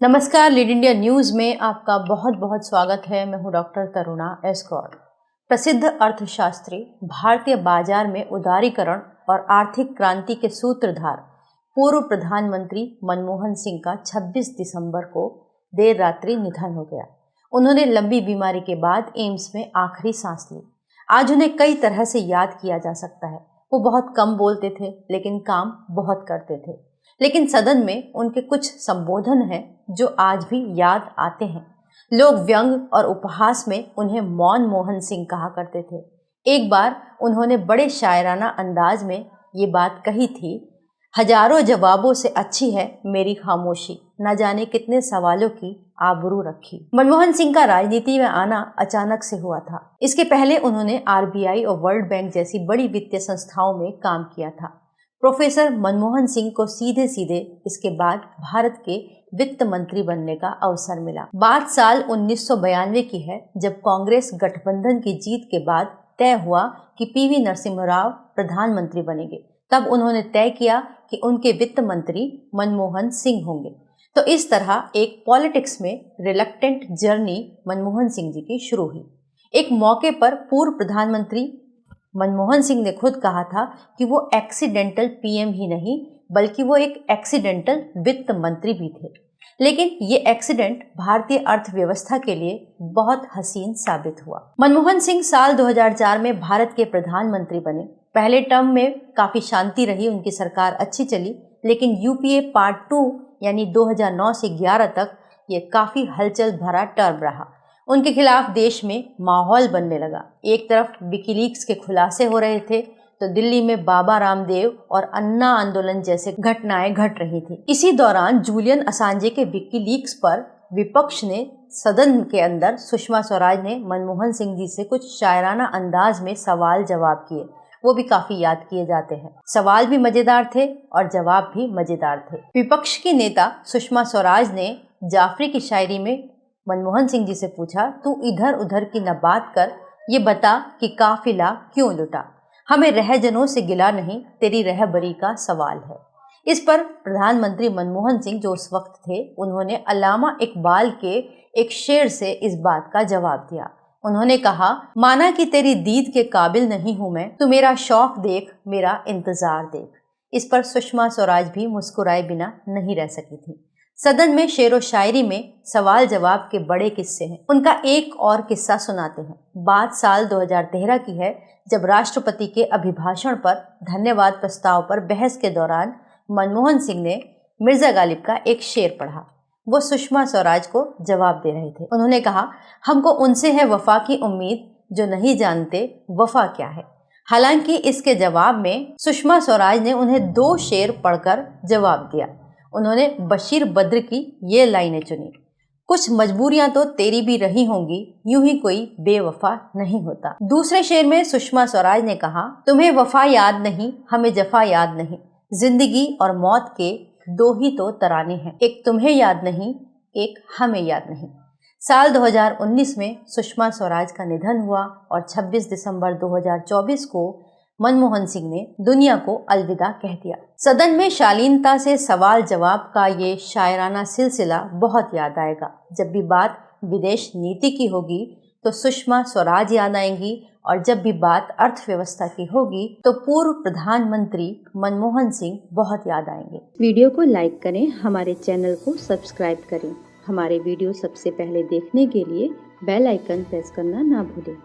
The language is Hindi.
नमस्कार, लीड इंडिया न्यूज़ में आपका बहुत बहुत स्वागत है। मैं हूं डॉक्टर तरुणा एस गौर। प्रसिद्ध अर्थशास्त्री, भारतीय बाजार में उदारीकरण और आर्थिक क्रांति के सूत्रधार पूर्व प्रधानमंत्री मनमोहन सिंह का 26 दिसंबर को देर रात्रि निधन हो गया। उन्होंने लंबी बीमारी के बाद एम्स में आखिरी सांस ली। आज उन्हें कई तरह से याद किया जा सकता है। वो बहुत कम बोलते थे लेकिन काम बहुत करते थे। लेकिन सदन में उनके कुछ संबोधन हैं जो आज भी याद आते हैं। लोग व्यंग और उपहास में उन्हें मौन मोहन सिंह कहा करते थे। एक बार उन्होंने बड़े शायराना अंदाज में ये बात कही थी, हजारों जवाबों से अच्छी है मेरी खामोशी, न जाने कितने सवालों की आबरू रखी। मनमोहन सिंह का राजनीति में आना अचानक से हुआ था। इसके पहले उन्होंने आरबीआई और वर्ल्ड बैंक जैसी बड़ी वित्तीय संस्थाओं में काम किया था। प्रोफेसर मनमोहन सिंह को सीधे सीधे इसके बाद भारत के वित्त मंत्री बनने का अवसर मिला। बात साल 1992 की है, जब कांग्रेस गठबंधन की जीत के बाद तय हुआ कि पीवी नरसिम्हा राव प्रधानमंत्री बनेंगे। तब उन्होंने तय किया कि उनके वित्त मंत्री मनमोहन सिंह होंगे। तो इस तरह एक पॉलिटिक्स में रिलक्टेंट जर्नी मनमोहन सिंह जी की शुरू हुई। एक मौके पर पूर्व प्रधानमंत्री मनमोहन सिंह ने खुद कहा था कि वो एक्सीडेंटल पीएम ही नहीं बल्कि वो एक एक्सीडेंटल वित्त मंत्री भी थे। लेकिन ये एक्सीडेंट भारतीय अर्थव्यवस्था के लिए बहुत हसीन साबित हुआ। मनमोहन सिंह साल 2004 में भारत के प्रधानमंत्री बने। पहले टर्म में काफी शांति रही, उनकी सरकार अच्छी चली। लेकिन यूपीए पार्ट 2 यानी 2009 से 11 तक ये काफी हलचल भरा टर्म रहा। उनके खिलाफ देश में माहौल बनने लगा। एक तरफ विकीलीक्स के खुलासे हो रहे थे तो दिल्ली में बाबा रामदेव और अन्ना आंदोलन जैसे घटनाएं घट रही थी। इसी दौरान जूलियन असांजे के विकीलीक्स पर विपक्ष ने सदन के अंदर सुषमा स्वराज ने मनमोहन सिंह जी से कुछ शायराना अंदाज में सवाल जवाब किए। वो भी काफी याद किए जाते हैं। सवाल भी मजेदार थे और जवाब भी मजेदार थे। विपक्ष की नेता सुषमा स्वराज ने जाफरी की शायरी में मनमोहन सिंह जी से पूछा, तू इधर उधर की न बात कर, ये बता कि काफिला क्यों लुटा। हमें रहजनों से गिला नहीं, तेरी रहबरी का सवाल है। इस पर प्रधानमंत्री मनमोहन सिंह जो उस वक्त थे, उन्होंने अल्लामा इकबाल के एक शेर से इस बात का जवाब दिया। उन्होंने कहा, माना कि तेरी दीद के काबिल नहीं हूं मैं, तू मेरा शौक देख, मेरा इंतजार देख। इस पर सुषमा स्वराज भी मुस्कुराए बिना नहीं रह सकी थी। सदन में शेरो शायरी में सवाल जवाब के बड़े किस्से हैं। उनका एक और किस्सा सुनाते हैं। बात साल 2013 की है, जब राष्ट्रपति के अभिभाषण पर धन्यवाद प्रस्ताव पर बहस के दौरान मनमोहन सिंह ने मिर्जा गालिब का एक शेर पढ़ा। वो सुषमा स्वराज को जवाब दे रहे थे। उन्होंने कहा, हमको उनसे है वफा की उम्मीद जो नहीं जानते वफा क्या है। हालांकि इसके जवाब में सुषमा स्वराज ने उन्हें 2 शेर पढ़कर जवाब दिया। उन्होंने बशीर बद्र की ये लाइनें चुनी, कुछ मजबूरियां तो तेरी भी रही होंगी, यूं ही कोई बेवफा नहीं होता। दूसरे शेर में सुषमा स्वराज ने कहा, तुम्हें वफा याद नहीं, हमें जफा याद नहीं, जिंदगी और मौत के 2 ही तो तराने हैं, एक तुम्हें याद नहीं, एक हमें याद नहीं। साल 2019 में सुषमा स्वराज का निधन हुआ और 26 दिसंबर 2024 को मनमोहन सिंह ने दुनिया को अलविदा कह दिया। सदन में शालीनता से सवाल जवाब का ये शायराना सिलसिला बहुत याद आएगा। जब भी बात विदेश नीति की होगी तो सुषमा स्वराज याद आएंगी, और जब भी बात अर्थव्यवस्था की होगी तो पूर्व प्रधानमंत्री मनमोहन सिंह बहुत याद आएंगे। वीडियो को लाइक करें, हमारे चैनल को सब्सक्राइब करें। हमारे वीडियो सबसे पहले देखने के लिए बेल आइकन प्रेस करना ना भूलें।